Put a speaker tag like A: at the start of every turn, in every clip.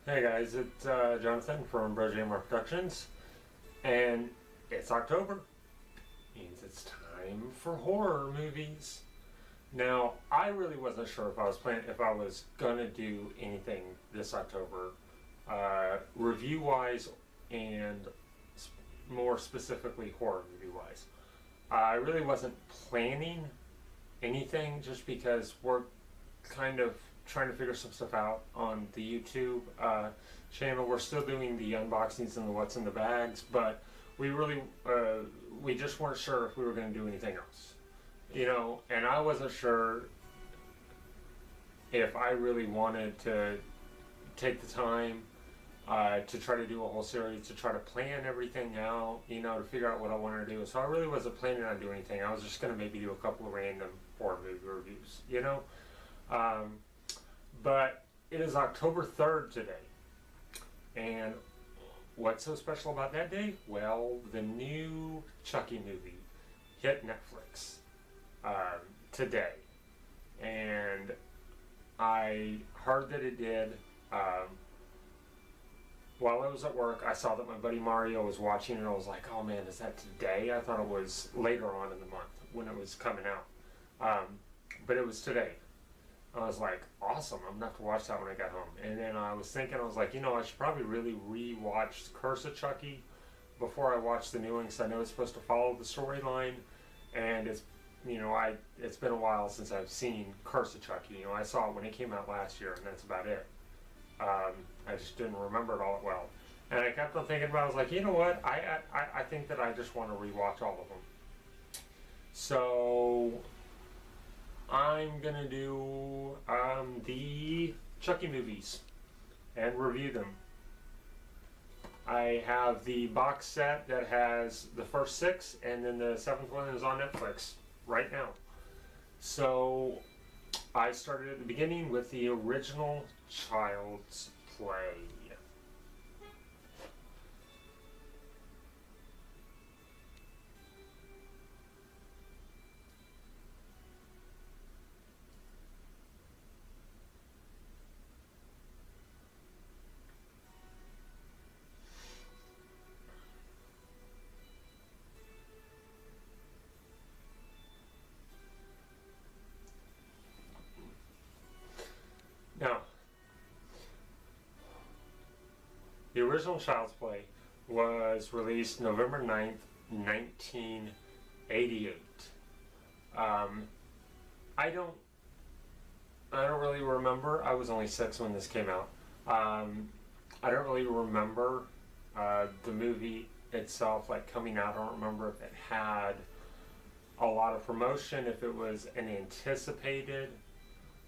A: Hey guys, it's Jonathan from BroJamar Productions, and it's October. Means it's time for horror movies. Now, I really wasn't sure if I was gonna do anything this October, review wise, and more specifically horror movie wise. I really wasn't planning anything just because we're kind of trying to figure some stuff out on the YouTube channel. We're still doing the unboxings and the what's in the bags, but we just weren't sure if we were going to do anything else, and I wasn't sure if I really wanted to take the time to try to do a whole series, to try to plan everything out, to figure out what I wanted to do. So I really wasn't planning on doing anything. I was just going to maybe do a couple of random horror movie reviews. Um, but it is October 3rd today. And what's so special about that day? Well, the new Chucky movie hit Netflix today. And I heard that it did. While I was at work, I saw that my buddy Mario was watching, and I was like, oh man, is that today? I thought it was later on in the month when it was coming out. But it was today. I was like, awesome, I'm going to have to watch that when I got home. And then I was thinking, I was like, I should probably really re-watch Curse of Chucky before I watch the new one, because I know it's supposed to follow the storyline. And it's been a while since I've seen Curse of Chucky. I saw it when it came out last year, and that's about it. I just didn't remember it all that well. And I kept on thinking about it. I was like, you know what? I think that I just want to rewatch all of them. So I'm going to do the Chucky movies and review them. I have the box set that has the first 6, and then the 7th one is on Netflix right now. So I started at the beginning with the original Child's Play. Now, the original Child's Play was released November 9th, 1988. Um, I don't really remember. I was only 6 when this came out. I don't really remember the movie itself, like, coming out. I don't remember if it had a lot of promotion, if it was an anticipated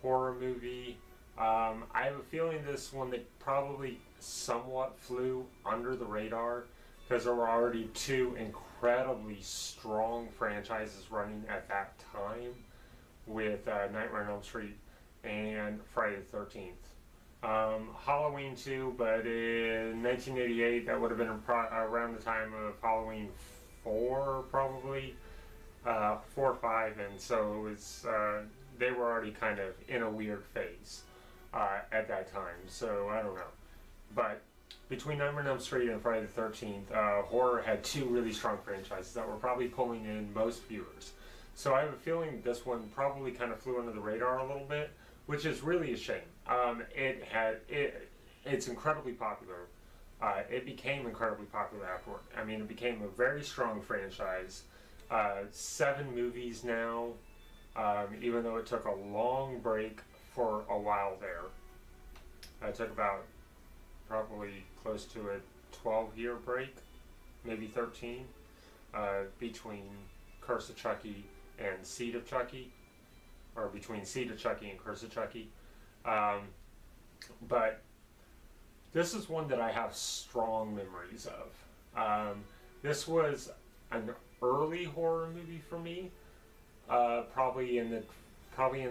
A: horror movie. I have a feeling this one that probably somewhat flew under the radar because there were already 2 incredibly strong franchises running at that time with Nightmare on Elm Street and Friday the 13th. Halloween too, but in 1988 that would have been around the time of Halloween 4 probably, 4 or 5, and so it was, they were already kind of in a weird phase at that time, so I don't know. But between Nightmare on Elm Street and Friday the 13th, horror had 2 really strong franchises that were probably pulling in most viewers. So I have a feeling this one probably kind of flew under the radar a little bit, which is really a shame. It's incredibly popular. It became incredibly popular afterward. I mean, it became a very strong franchise. 7 movies now, even though it took a long break for a while there. It took about probably close to a 12-year break, maybe 13, between Curse of Chucky and Seed of Chucky, or between Seed of Chucky and Curse of Chucky. But this is one that I have strong memories of. This was an early horror movie for me, probably in the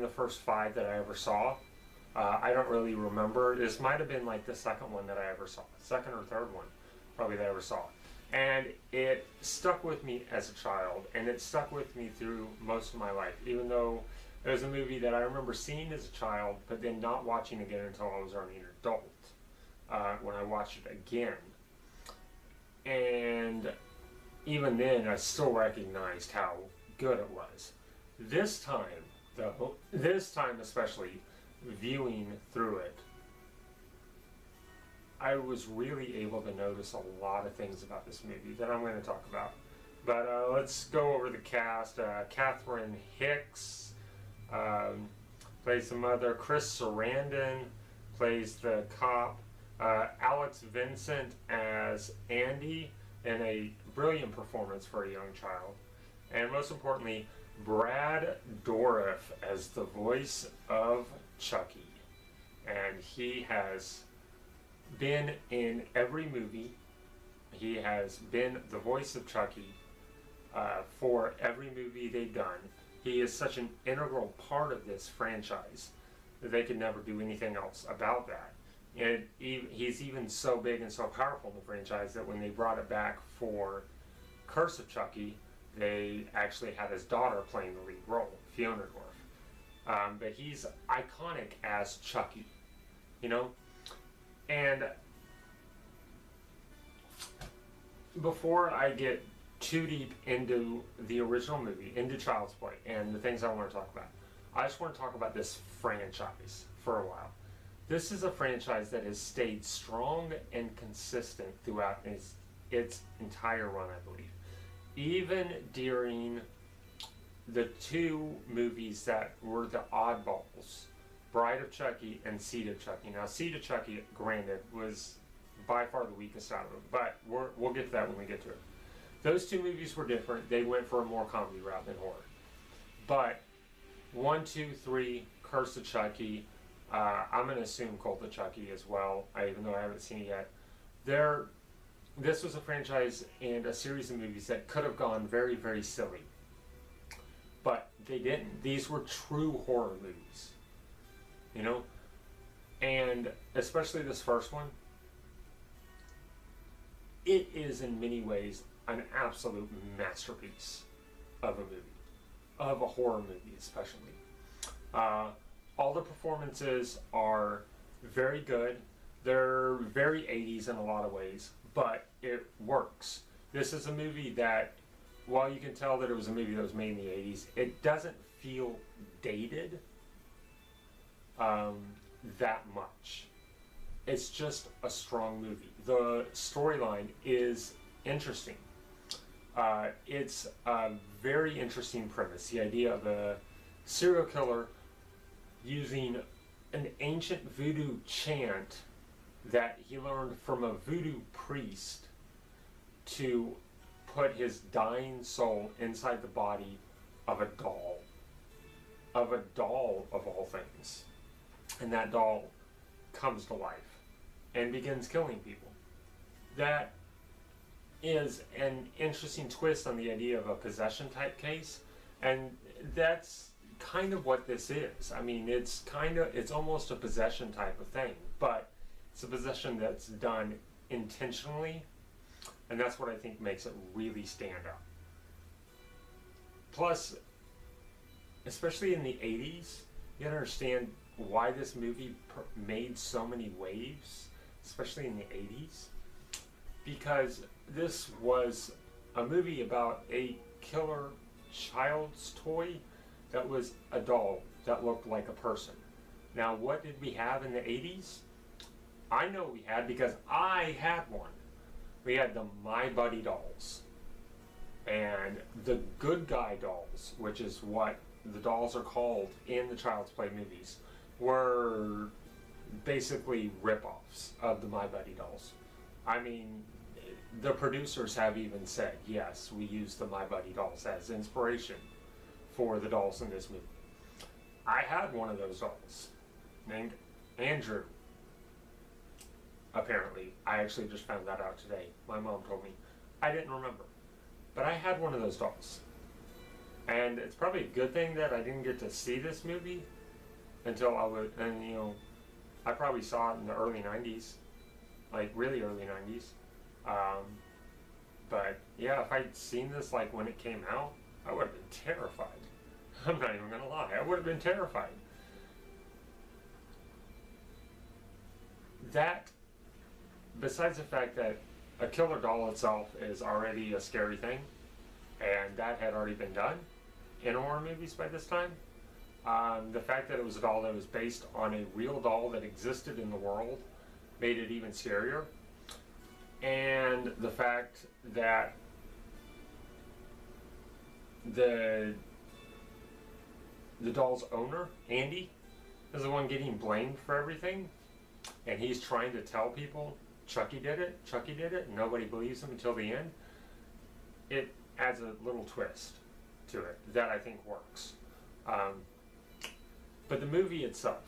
A: first 5 that I ever saw. I don't really remember. This might have been like the second one that I ever saw, second or third one, probably that I ever saw. And it stuck with me as a child, and it stuck with me through most of my life, even though it was a movie that I remember seeing as a child, but then not watching again until I was already an adult. when I watched it again. And even then, I still recognized how good it was. This time, though, especially, viewing through it, I was really able to notice a lot of things about this movie that I'm going to talk about. But let's go over the cast. Catherine Hicks plays the mother. Chris Sarandon plays the cop. Alex Vincent as Andy, in a brilliant performance for a young child. And most importantly, Brad Dourif as the voice of Chucky. And he has been in every movie. He has been the voice of Chucky for every movie they've done. He is such an integral part of this franchise that they could never do anything else about that. And he's even so big and so powerful in the franchise that when they brought it back for Curse of Chucky, they actually had his daughter playing the lead role, Fiona Dorff. But he's iconic as Chucky, you know? And before I get too deep into the original movie, into Child's Play, and the things I want to talk about, I just want to talk about this franchise for a while. This is a franchise that has stayed strong and consistent throughout its entire run, I believe. Even during the two movies that were the oddballs, Bride of Chucky and Seed of Chucky. Now, Seed of Chucky, granted, was by far the weakest out of them, but we'll get to that when we get to it. Those two movies were different. They went for a more comedy route than horror. But 1, 2, 3, Curse of Chucky, I'm going to assume Cult of Chucky as well, even though I haven't seen it yet. This was a franchise and a series of movies that could have gone very, very silly. But they didn't. These were true horror movies. You know? And especially this first one, it is in many ways an absolute masterpiece of a movie. Of a horror movie, especially. All the performances are very good. They're very 80s in a lot of ways, but it works. This is a movie that, while you can tell that it was a movie that was made in the 80s, it doesn't feel dated that much. It's just a strong movie. The storyline is interesting. It's a very interesting premise. The idea of a serial killer using an ancient voodoo chant that he learned from a voodoo priest to put his dying soul inside the body of a doll. Of a doll, of all things. And that doll comes to life and begins killing people. That is an interesting twist on the idea of a possession type case, and that's kind of what this is. I mean, it's almost a possession type of thing, but it's a possession that's done intentionally, and that's what I think makes it really stand out. Plus, especially in the 80s, you gotta understand why this movie made so many waves, especially in the 80s, because this was a movie about a killer child's toy that was a doll that looked like a person. Now, what did we have in the 80s? I know we had, because I had one. We had the My Buddy dolls. And the Good Guy dolls, which is what the dolls are called in the Child's Play movies, were basically rip-offs of the My Buddy dolls. I mean, the producers have even said, yes, we used the My Buddy dolls as inspiration for the dolls in this movie. I had one of those dolls named Andrew. Apparently. I actually just found that out today. My mom told me. I didn't remember. But I had one of those dolls. And it's probably a good thing that I didn't get to see this movie until I probably saw it in the early 90s. Like, really early 90s. But, yeah, if I'd seen this, like, when it came out, I would have been terrified. I'm not even gonna lie. I would have been terrified. That besides the fact that a killer doll itself is already a scary thing, and that had already been done in horror movies by this time, the fact that it was a doll that was based on a real doll that existed in the world made it even scarier. And the fact that the doll's owner, Andy, is the one getting blamed for everything, and he's trying to tell people Chucky did it, and nobody believes him until the end. It adds a little twist to it that I think works. But the movie itself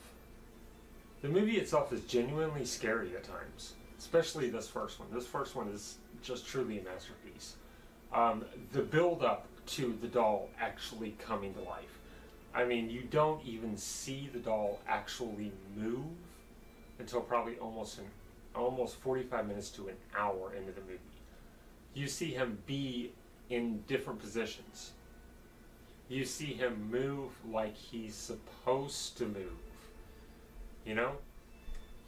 A: is genuinely scary at times, especially this first one. This first one is just truly a masterpiece. The build up to the doll actually coming to life. I mean, you don't even see the doll actually move until probably almost 45 minutes to an hour into the movie. You see him be in different positions. You see him move like he's supposed to move. You know?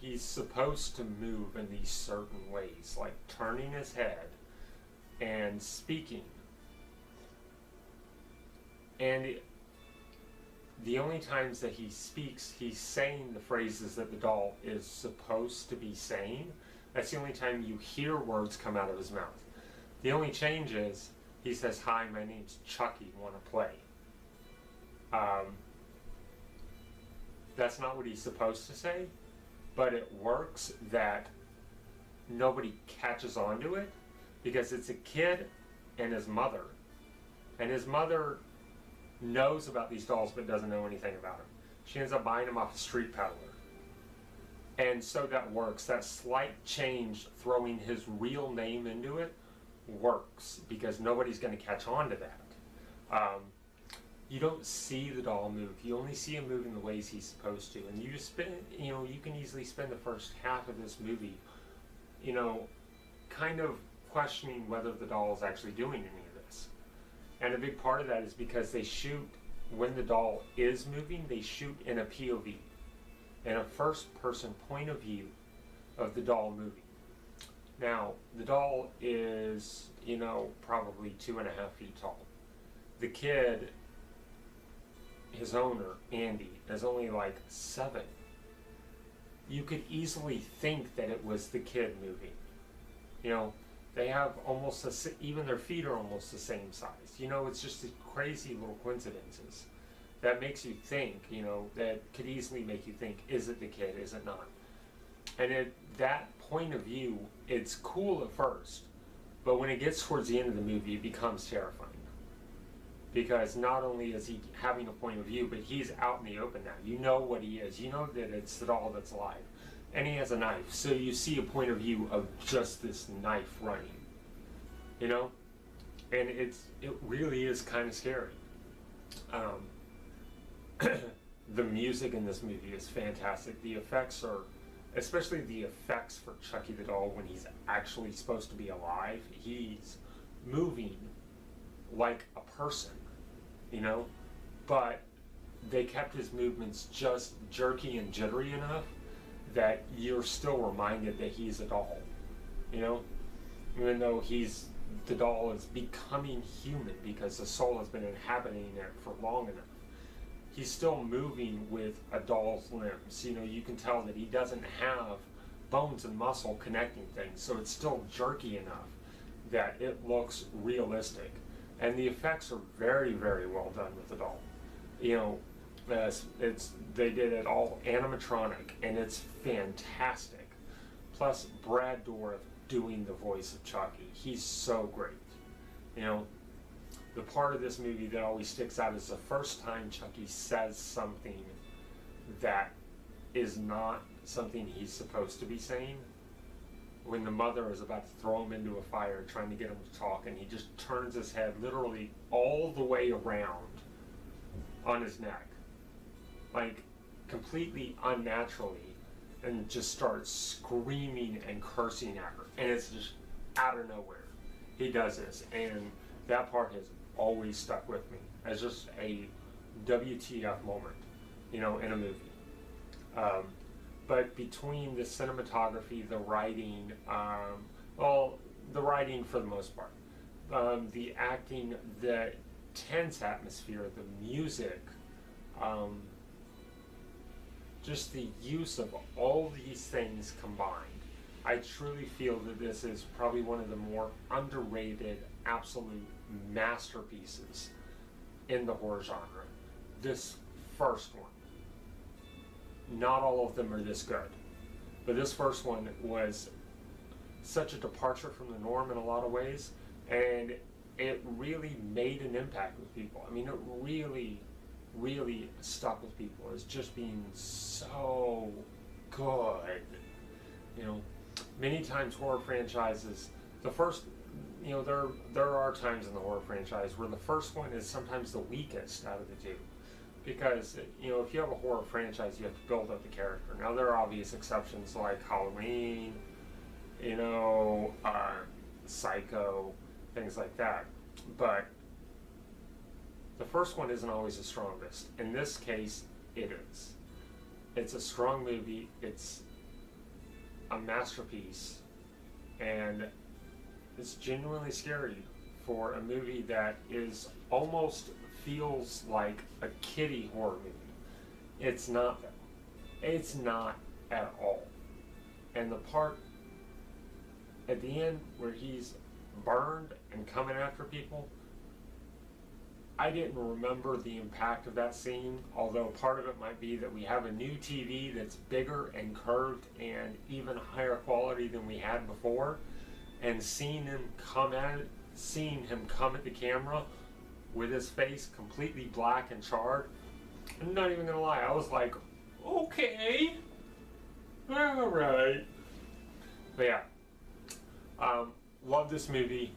A: He's supposed to move in these certain ways, like turning his head and speaking. And the only times that he speaks, he's saying the phrases that the doll is supposed to be saying. That's the only time you hear words come out of his mouth. The only change is he says, "Hi, my name's Chucky, want to play?" That's not what he's supposed to say, but it works that nobody catches on to it because it's a kid and his mother. And his mother knows about these dolls but doesn't know anything about them. She ends up buying them off a street peddler. And so that works. That slight change, throwing his real name into it, works because nobody's going to catch on to that. You don't see the doll move. You only see him move in the ways he's supposed to. And you can easily spend the first half of this movie, kind of questioning whether the doll is actually doing any of this. And a big part of that is because they shoot, when the doll is moving, they shoot in a POV, in a first-person point of view of the doll moving. Now, the doll is, probably 2.5 feet tall. The kid, his owner, Andy, is only like 7. You could easily think that it was the kid moving. They have even their feet are almost the same size. It's just these crazy little coincidences that makes you think, that could easily make you think, is it the kid, is it not? And at that point of view, it's cool at first, but when it gets towards the end of the movie, it becomes terrifying. Because not only is he having a point of view, but he's out in the open now. You know what he is. You know that it's the doll that's alive. And he has a knife. So you see a point of view of just this knife running. And it really is kind of scary. The music in this movie is fantastic. The effects are, especially the effects for Chucky the doll when he's actually supposed to be alive. He's moving like a person, but they kept his movements just jerky and jittery enough that you're still reminded that he's a doll, even though the doll is becoming human because the soul has been inhabiting it for long enough. He's still moving with a doll's limbs. You can tell that he doesn't have bones and muscle connecting things, so it's still jerky enough that it looks realistic. And the effects are very, very well done with the doll. They did it all animatronic, and it's fantastic. Plus, Brad Dourif doing the voice of Chucky. He's so great. The part of this movie that always sticks out is the first time Chucky says something that is not something he's supposed to be saying. When the mother is about to throw him into a fire trying to get him to talk, and he just turns his head literally all the way around on his neck, like completely unnaturally, and just starts screaming and cursing at her. And it's just out of nowhere. He does this, and that part has always stuck with me as just a WTF moment, in a movie. but between the cinematography, the writing, well, the writing for the most part, the acting, the tense atmosphere, the music, just the use of all these things combined, I truly feel that this is probably one of the more underrated, absolute masterpieces in the horror genre. This first one. Not all of them are this good, but this first one was such a departure from the norm in a lot of ways, and it really made an impact with people. I mean, it really, really stuck with people as just being so good. You know, many times horror franchises, the first, you know, there are times in the horror franchise where the first one is sometimes the weakest out of the two. Because, you know, if you have a horror franchise, you have to build up the character. Now, there are obvious exceptions like Halloween, you know, Psycho, things like that. But the first one isn't always the strongest. In this case, it is. It's a strong movie. It's a masterpiece. And it's genuinely scary for a movie that is almost feels like a kiddie horror movie. It's not that. It's not at all. And the part at the end where he's burned and coming after people, I didn't remember the impact of that scene, although part of it might be that we have a new TV that's bigger and curved and even higher quality than we had before, and seeing him come at the camera with his face completely black and charred, I'm not even gonna lie, I was like, okay, alright. But yeah, love this movie.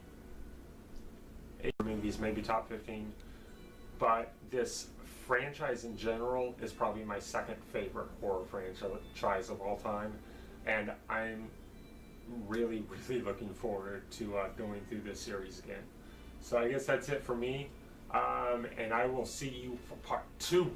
A: Movies, maybe top 15, but this franchise in general is probably my second favorite horror franchise of all time, and I'm really, really looking forward to going through this series again. So I guess that's it for me. And I will see you for part 2.